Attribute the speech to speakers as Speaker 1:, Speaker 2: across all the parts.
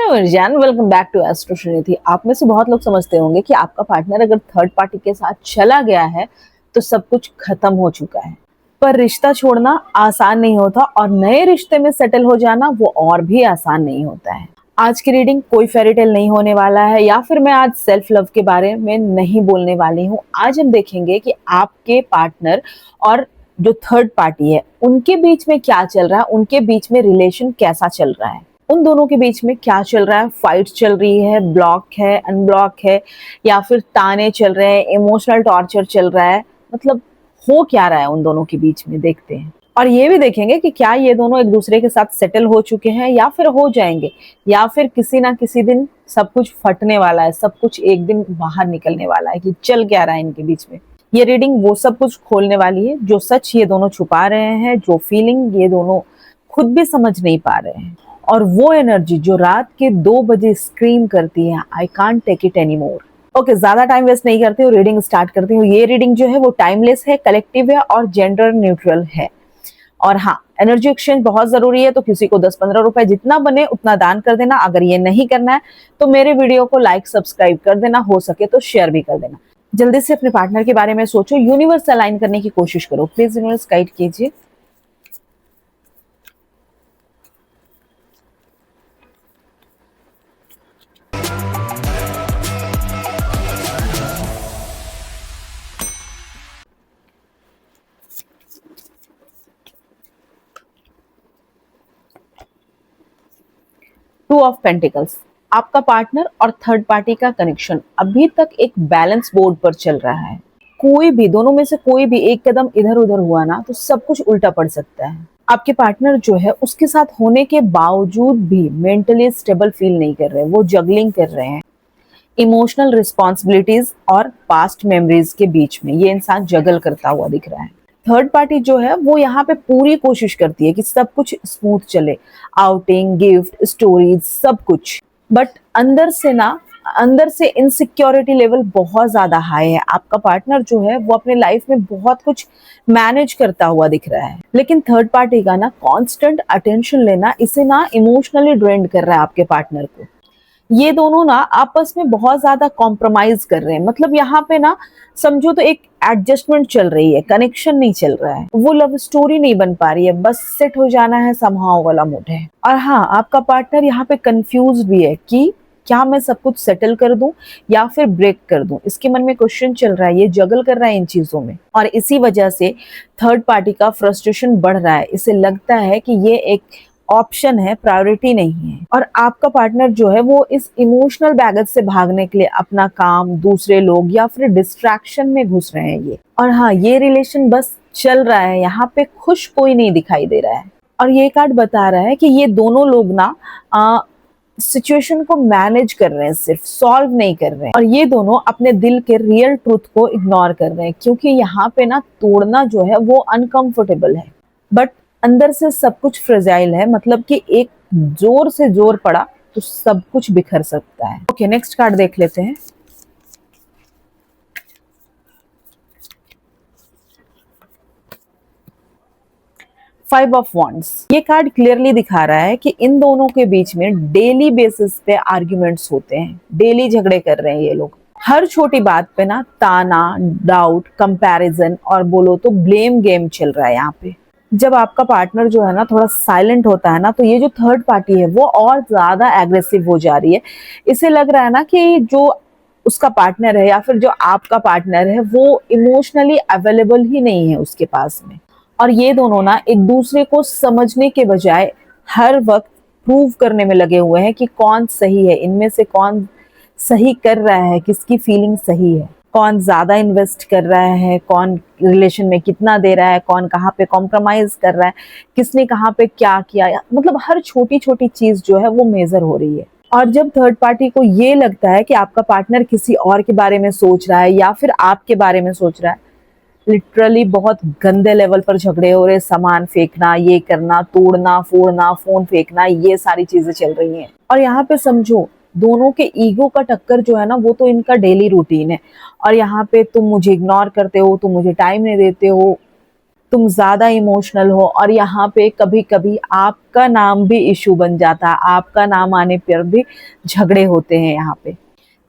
Speaker 1: Hello Mirjan, welcome back to astro Shrinidhi. आप में से बहुत लोग समझते होंगे कि आपका पार्टनर अगर थर्ड पार्टी के साथ चला गया है तो सब कुछ खत्म हो चुका है। पर रिश्ता छोड़ना आसान नहीं होता और नए रिश्ते में सेटल हो जाना वो और भी आसान नहीं होता है। आज की रीडिंग कोई फेरी टेल नहीं होने वाला है या फिर मैं आज सेल्फ लव के बारे में नहीं बोलने वाली हूँ। आज हम देखेंगे कि आपके पार्टनर और जो थर्ड पार्टी है उनके बीच में क्या चल रहा है, उनके बीच में रिलेशन कैसा चल रहा है, उन दोनों के बीच में क्या चल रहा है। फाइट चल रही है, ब्लॉक है, अनब्लॉक है, या फिर ताने चल रहे हैं, इमोशनल टॉर्चर चल रहा है, मतलब हो क्या रहा है उन दोनों के बीच में, देखते हैं। और ये भी देखेंगे कि क्या ये दोनों एक दूसरे के साथ सेटल हो चुके हैं या फिर हो जाएंगे, या फिर किसी ना किसी दिन सब कुछ फटने वाला है, सब कुछ एक दिन बाहर निकलने वाला है कि चल क्या रहा है इनके बीच में। ये रीडिंग वो सब कुछ खोलने वाली है जो सच ये दोनों छुपा रहे हैं, जो फीलिंग ये दोनों खुद भी समझ नहीं पा रहे हैं, और वो एनर्जी जो रात के 2 बजे स्क्रीम करती है, I can't take it any more. Okay, ज्यादा टाइम वेस्ट नहीं करती हूँ, रीडिंग स्टार्ट करती हूँ। ये रीडिंग जो है वो टाइमलेस है, कलेक्टिव है और जेंडर न्यूट्रल है। और हाँ, एनर्जी एक्सचेंज बहुत जरूरी है, तो किसी को 10-15 रुपए जितना बने उतना दान कर देना। अगर ये नहीं करना है तो मेरे वीडियो को लाइक सब्सक्राइब कर देना, हो सके तो शेयर भी कर देना। जल्दी से अपने पार्टनर के बारे में सोचो, यूनिवर्स अलाइन करने की कोशिश करो। प्लीज यूनिवर्स गाइड कीजिए। Two of pentacles. आपका पार्टनर और थर्ड पार्टी का कनेक्शन अभी तक एक बैलेंस बोर्ड पर चल रहा है। कोई भी, दोनों में से कोई भी एक कदम इधर उधर हुआ ना तो सब कुछ उल्टा पड़ सकता है। आपके पार्टनर जो है उसके साथ होने के बावजूद भी मेंटली स्टेबल फील नहीं कर रहे, वो जगलिंग कर रहे हैं। इमोशनल रिस्पॉन्सिबिलिटीज और पास्ट मेमोरीज के बीच में ये इंसान जगल करता हुआ दिख रहा है। थर्ड पार्टी जो है वो यहाँ पे पूरी कोशिश करती है कि सब कुछ स्मूथ चले, आउटिंग, गिफ्ट, स्टोरीज, सब कुछ। बट अंदर से इनसिक्योरिटी लेवल बहुत ज्यादा हाई है। आपका पार्टनर जो है वो अपने लाइफ में बहुत कुछ मैनेज करता हुआ दिख रहा है, लेकिन थर्ड पार्टी का ना कांस्टेंट अटेंशन लेना इसे ना इमोशनली ड्रेन कर रहा है आपके पार्टनर को। ये दोनों ना आपस में बहुत ज्यादा कॉम्प्रोमाइज कर रहे हैं, मतलब यहाँ पे ना समझो तो एक एडजस्टमेंट चल रही है, कनेक्शन नहीं चल रहा है, वो लव स्टोरी नहीं बन पा रही है, बस सेट हो जाना है समहाउ वाला मूड है। और हाँ, आपका पार्टनर यहाँ पे कंफ्यूज भी है कि क्या मैं सब कुछ सेटल कर दूं या फिर ब्रेक कर दूं। इसके मन में क्वेश्चन चल रहा है, ये जगल कर रहा है इन चीजों में, और इसी वजह से थर्ड पार्टी का फ्रस्ट्रेशन बढ़ रहा है। इसे लगता है कि ये एक ऑप्शन है, प्रायोरिटी नहीं है। और आपका पार्टनर जो है वो इस इमोशनल बैगेज से भागने के लिए अपना काम, दूसरे लोग या फिर डिस्ट्रैक्शन में घुस रहे हैं ये। और हाँ, ये रिलेशन बस चल रहा है, यहाँ पे खुश कोई नहीं दिखाई दे रहा है। और ये कार्ड बता रहा है कि ये दोनों लोग ना सिचुएशन को मैनेज कर रहे हैं, सिर्फ सॉल्व नहीं कर रहे हैं। और ये दोनों अपने दिल के रियल ट्रूथ को इग्नोर कर रहे हैं, क्योंकि यहाँ पे ना तोड़ना जो है वो अनकंफर्टेबल है, बट अंदर से सब कुछ फ्रेजाइल है, मतलब कि एक जोर से जोर पड़ा तो सब कुछ बिखर सकता है। ओके, नेक्स्ट कार्ड देख लेते हैं। Five of wands. ये कार्ड क्लियरली दिखा रहा है कि इन दोनों के बीच में डेली बेसिस पे आर्ग्यूमेंट्स होते हैं, डेली झगड़े कर रहे हैं ये लोग। हर छोटी बात पे ना ताना, डाउट, कंपैरिजन और बोलो तो ब्लेम गेम चल रहा है यहाँ पे। जब आपका पार्टनर जो है ना थोड़ा साइलेंट होता है ना तो ये जो थर्ड पार्टी है वो और ज्यादा एग्रेसिव हो जा रही है। इसे लग रहा है ना कि जो उसका पार्टनर है या फिर जो आपका पार्टनर है वो इमोशनली अवेलेबल ही नहीं है उसके पास में। और ये दोनों ना एक दूसरे को समझने के बजाय हर वक्त प्रूव करने में लगे हुए हैं कि कौन सही है, इनमें से कौन सही कर रहा है, किसकी फीलिंग सही है, कौन ज्यादा इन्वेस्ट कर रहा है, कौन रिलेशन में कितना दे रहा है, कौन कहाँ पे कॉम्प्रोमाइज कर रहा है, किसने कहाँ पे क्या किया, मतलब हर छोटी छोटी चीज जो है वो मेजर हो रही है। और जब थर्ड पार्टी को ये लगता है कि आपका पार्टनर किसी और के बारे में सोच रहा है या फिर आपके बारे में सोच रहा है, लिटरली बहुत गंदे लेवल पर झगड़े हो रहे, सामान फेंकना, ये करना, तोड़ना फोड़ना, फोन फेंकना, ये सारी चीजें चल रही हैं। और यहाँ पे समझो दोनों के ईगो का टक्कर जो है ना वो तो इनका डेली रूटीन है। और यहाँ पे तुम मुझे इग्नोर करते हो, तुम मुझे टाइम नहीं देते हो, तुम ज्यादा इमोशनल हो, और यहाँ पे कभी कभी आपका नाम भी इशू बन जाता है, आपका नाम आने पर भी झगड़े होते हैं यहाँ पे।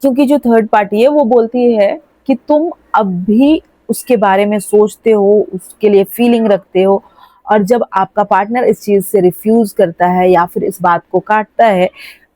Speaker 1: क्योंकि जो थर्ड पार्टी है वो बोलती है कि तुम अब भी उसके बारे में सोचते हो, उसके लिए फीलिंग रखते हो, और जब आपका पार्टनर इस चीज से रिफ्यूज करता है या फिर इस बात को काटता है,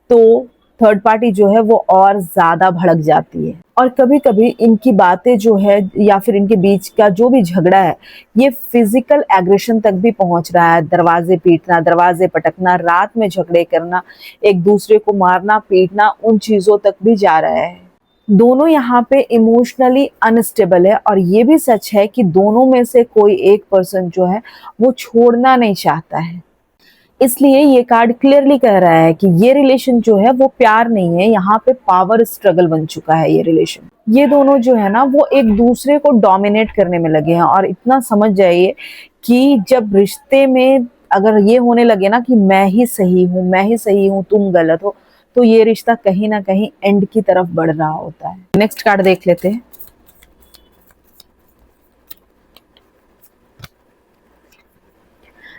Speaker 1: तो थर्ड पार्टी जो है वो और ज्यादा भड़क जाती है। और कभी कभी इनकी बातें जो है या फिर इनके बीच का जो भी झगड़ा है, ये फिजिकल एग्रेशन तक भी पहुंच रहा है। दरवाजे पीटना, दरवाजे पटकना, रात में झगड़े करना, एक दूसरे को मारना पीटना, उन चीजों तक भी जा रहा है। दोनों यहाँ पे इमोशनली अनस्टेबल है, और ये भी सच है कि दोनों में से कोई एक पर्सन जो है वो छोड़ना नहीं चाहता है। इसलिए ये कार्ड क्लियरली कह रहा है कि ये रिलेशन जो है वो प्यार नहीं है, यहाँ पे पावर स्ट्रगल बन चुका है ये रिलेशन। ये दोनों जो है ना वो एक दूसरे को डोमिनेट करने में लगे हैं। और इतना समझ जाइए कि जब रिश्ते में अगर ये होने लगे ना कि मैं ही सही हूँ, मैं ही सही हूँ, तुम गलत हो, तो ये रिश्ता कहीं ना कहीं एंड की तरफ बढ़ रहा होता है। नेक्स्ट कार्ड देख लेते हैं।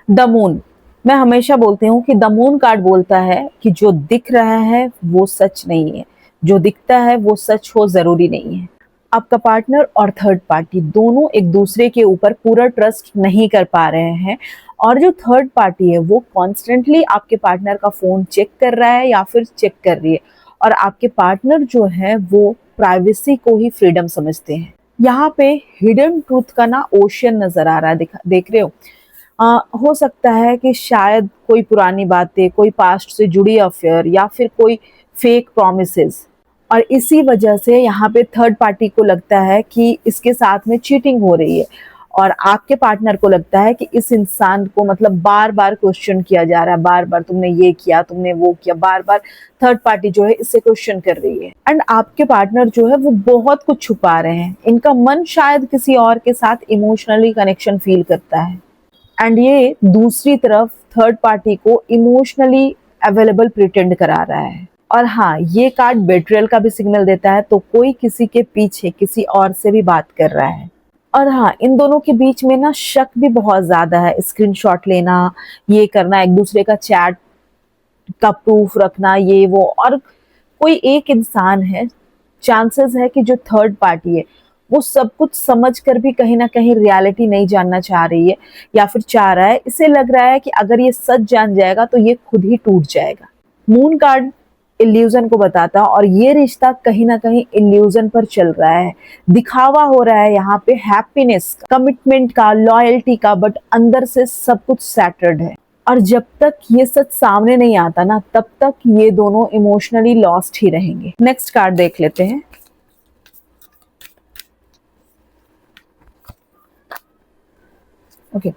Speaker 1: The moon. मैं हमेशा बोलती हूँ कि द मून कार्ड बोलता है कि जो दिख रहा है वो सच नहीं है, जो दिखता है वो सच हो जरूरी नहीं है। आपका पार्टनर और थर्ड पार्टी दोनों एक दूसरे के ऊपर पूरा ट्रस्ट नहीं कर पा रहे हैं, और जो थर्ड पार्टी है वो कॉन्स्टेंटली आपके पार्टनर का फोन चेक कर रहा है या फिर चेक कर रही है, और आपके पार्टनर जो है वो प्राइवेसी को ही फ्रीडम समझते हैं। यहाँ पे हिडन ट्रूथ का ना ओशियन नजर आ रहा है, देख रहे हो। हो सकता है कि शायद कोई पुरानी बातें, कोई पास्ट से जुड़ी अफेयर, या फिर कोई फेक प्रोमिसेस, और इसी वजह से यहाँ पे थर्ड पार्टी को लगता है कि इसके साथ में चीटिंग हो रही है, और आपके पार्टनर को लगता है कि इस इंसान को मतलब बार बार क्वेश्चन किया जा रहा है, बार बार तुमने ये किया, तुमने वो किया, बार बार थर्ड पार्टी जो है इससे क्वेश्चन कर रही है। एंड आपके पार्टनर जो है वो बहुत कुछ छुपा रहे हैं, इनका मन शायद किसी और के साथ इमोशनली कनेक्शन फील करता है, एंड ये दूसरी तरफ थर्ड पार्टी को इमोशनली अवेलेबल प्रिटेंड करा रहा है। और हाँ, ये कार्ड बेट्रियल का भी सिग्नल देता है, तो कोई किसी के पीछे किसी और से भी बात कर रहा है। और हाँ, इन दोनों के बीच में ना शक भी बहुत ज्यादा है। स्क्रीनशॉट लेना, ये करना, एक दूसरे का चैट का प्रूफ रखना, ये वो। और कोई एक इंसान है, चांसेस है कि जो थर्ड पार्टी है वो सब कुछ समझ कर भी कहीं ना कहीं रियलिटी नहीं जानना चाह रही है, या फिर चाह रहा है, इसे लग रहा है कि अगर ये सच जान जाएगा तो ये खुद ही टूट जाएगा। मून कार्ड इल्यूजन को बताता है, और ये रिश्ता कहीं ना कहीं इल्यूजन पर चल रहा है। दिखावा हो रहा है यहाँ पे हैप्पीनेस, कमिटमेंट का, लॉयल्टी का, बट अंदर से सब कुछ सैटर्ड है। और जब तक ये सच सामने नहीं आता ना, तब तक ये दोनों इमोशनली लॉस्ट ही रहेंगे। नेक्स्ट कार्ड देख लेते हैं। Okay,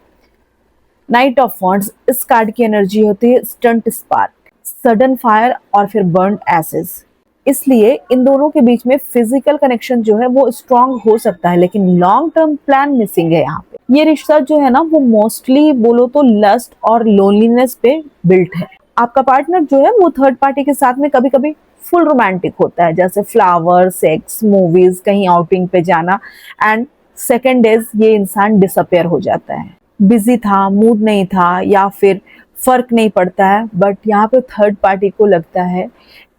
Speaker 1: night of wands. इस कार्ड की एनर्जी होती है स्टंट स्पार्क, सडन फायर, और फिर बर्न एसेस। इसलिए इन दोनों के बीच में फिजिकल कनेक्शन जो है वो स्ट्रांग हो सकता है, लेकिन लॉन्ग टर्म प्लान मिसिंग है यहाँ पे। ये रिश्ता जो है ना वो मोस्टली बोलो तो लस्ट और लोनलीनेस पे बिल्ट है। आपका पार्टनर जो है वो थर्ड पार्टी के साथ में कभी कभी फुल रोमांटिक होता है, जैसे फ्लावर, सेक्स, मूवीज, कहीं आउटिंग पे जाना, एंड सेकेंड डेज ये इंसान डिसअपेयर हो जाता है। बिजी था, मूड नहीं था, या फिर फर्क नहीं पड़ता है, बट यहाँ पे थर्ड पार्टी को लगता है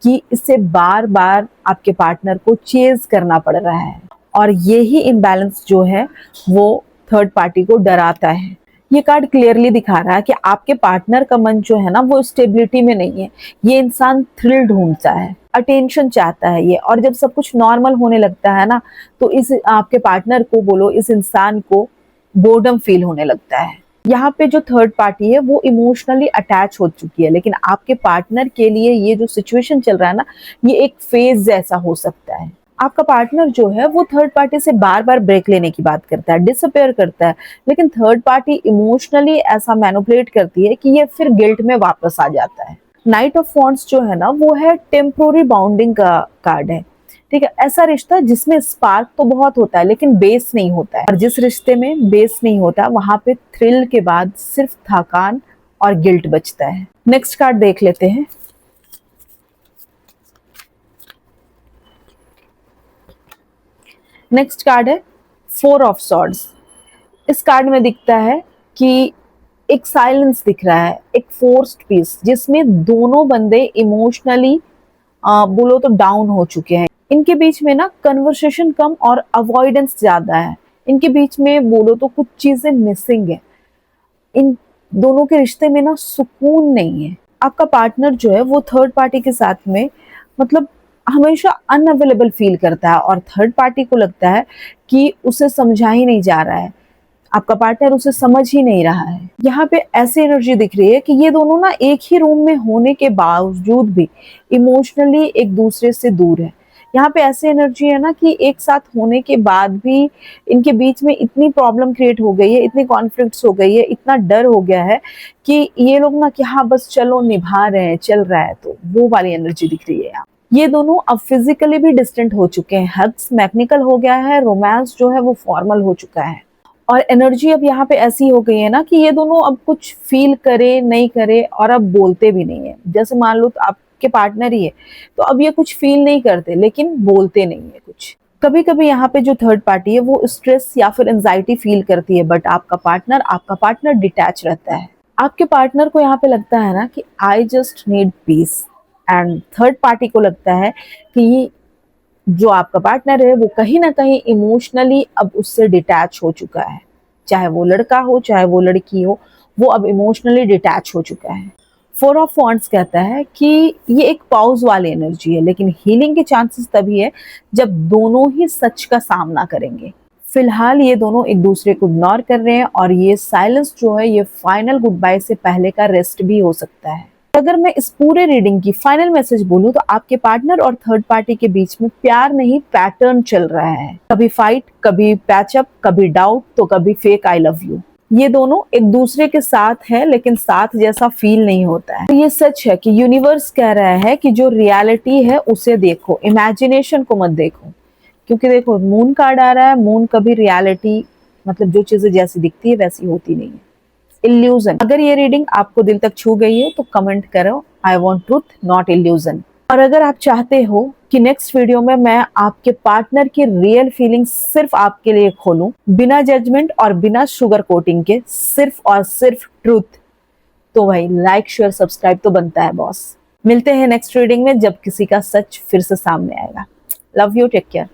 Speaker 1: कि इसे बार बार आपके पार्टनर को चेज करना पड़ रहा है, और यही इम्बैलेंस जो है वो थर्ड पार्टी को डराता है। ये कार्ड क्लियरली दिखा रहा है कि आपके पार्टनर का मन जो है ना वो स्टेबिलिटी में नहीं है। ये इंसान थ्रिल ढूंढता है, अटेंशन चाहता है ये, और जब सब कुछ नॉर्मल होने लगता है ना, तो इस आपके पार्टनर को बोलो, इस इंसान को बोर्डम फील होने लगता है। यहाँ पे जो थर्ड पार्टी है वो इमोशनली अटैच हो चुकी है, लेकिन आपके पार्टनर के लिए ये जो सिचुएशन चल रहा है ना, ये एक फेज जैसा हो सकता है। आपका पार्टनर जो है वो थर्ड पार्टी से बार बार ब्रेक लेने की बात करता है, डिसअपेयर करता है, लेकिन थर्ड पार्टी इमोशनली ऐसा मैनिपुलेट करती है कि ये फिर गिल्ट में वापस आ जाता है। नाइट ऑफ वॉन्ड्स जो है ना वो है टेम्पोररी बाउंडिंग का कार्ड है। ठीक है, ऐसा रिश्ता जिसमें स्पार्क तो बहुत होता है लेकिन बेस नहीं होता है, और जिस रिश्ते में बेस नहीं होता वहां पे थ्रिल के बाद सिर्फ थकान और गिल्ट बचता है। नेक्स्ट कार्ड देख लेते हैं। नेक्स्ट कार्ड है फोर ऑफ सॉर्ड्स। इस कार्ड में दिखता है कि एक साइलेंस दिख रहा है, एक फोर्स्ड पीस, जिसमें दोनों बंदे इमोशनली बोलो तो डाउन हो चुके हैं। इनके बीच में ना कन्वर्सेशन कम और अवॉइडेंस ज्यादा है। इनके बीच में बोलो तो कुछ चीजें मिसिंग है। इन दोनों के रिश्ते में ना सुकून नहीं है। आपका पार्टनर जो है वो थर्ड पार्टी के साथ में मतलब हमेशा अनअवेलेबल फील करता है और थर्ड पार्टी को लगता है कि उसे समझा ही नहीं जा रहा है, आपका पार्टनर उसे समझ ही नहीं रहा है। यहाँ पे ऐसी एनर्जी दिख रही है कि ये दोनों ना एक ही रूम में होने के बावजूद भी इमोशनली एक दूसरे से दूर है। यहाँ पे ऐसी एनर्जी है ना कि एक साथ होने के बाद भी इनके बीच में इतनी प्रॉब्लम क्रिएट हो गई है, इतनी कॉन्फ्लिक्ट्स हो गई है, इतना डर हो गया है कि ये लोग ना कि हाँ बस चलो निभा रहे हैं, चल रहा है, तो वो वाली एनर्जी दिख रही है यहाँ। ये दोनों अब फिजिकली भी डिस्टेंट हो चुके हैं, हग्स मैकेनिकल हो गया है, रोमांस जो है वो फॉर्मल हो चुका है। और एनर्जी अब यहाँ पे ऐसी हो गई है ना कि ये दोनों अब कुछ फील करे नहीं करे और अब बोलते भी नहीं है। जैसे मान लो तो आपके पार्टनर ही है, तो अब ये कुछ फील नहीं करते लेकिन बोलते नहीं है कुछ। कभी कभी यहाँ पे जो थर्ड पार्टी है वो स्ट्रेस या फिर एंजाइटी फील करती है, बट आपका पार्टनर डिटैच रहता है। आपके पार्टनर को यहाँ पे लगता है ना कि I just need piece, and third party को लगता है कि जो आपका पार्टनर है वो कहीं ना कहीं इमोशनली अब उससे डिटैच हो चुका है। चाहे वो लड़का हो चाहे वो लड़की हो, वो अब इमोशनली डिटैच हो चुका है। फोर ऑफ वॉन्ड्स कहता है कि ये एक पॉज वाली एनर्जी है, लेकिन हीलिंग के चांसेस तभी है जब दोनों ही सच का सामना करेंगे। फिलहाल ये दोनों एक दूसरे को इग्नोर कर रहे हैं और ये साइलेंस जो है ये फाइनल गुड बाय से पहले का रेस्ट भी हो सकता है। अगर मैं इस पूरे रीडिंग की फाइनल मैसेज बोलूं तो आपके पार्टनर और थर्ड पार्टी के बीच में प्यार नहीं पैटर्न चल रहा है। कभी फाइट, कभी पैचअप, कभी डाउट, तो कभी फेक आई लव यू। ये दोनों एक दूसरे के साथ है लेकिन साथ जैसा फील नहीं होता है। तो ये सच है कि यूनिवर्स कह रहा है कि जो रियलिटी है उसे देखो, इमेजिनेशन को मत देखो। क्योंकि देखो मून कार्ड आ रहा है, मून कभी रियलिटी मतलब जो चीजें जैसी दिखती है वैसी होती नहीं है, इल्यूजन। अगर ये रीडिंग आपको दिल तक छू गई है तो कमेंट करो I want truth not illusion. और अगर आप चाहते हो कि नेक्स्ट वीडियो में मैं आपके पार्टनर की रियल फीलिंग्स सिर्फ आपके लिए खोलूं, बिना जजमेंट और बिना शुगर कोटिंग के, सिर्फ और सिर्फ ट्रूथ, तो भाई लाइक शेयर सब्सक्राइब तो बनता है बॉस। मिलते हैं नेक्स्ट रीडिंग में जब किसी का सच फिर से सामने आएगा। Love you, take care.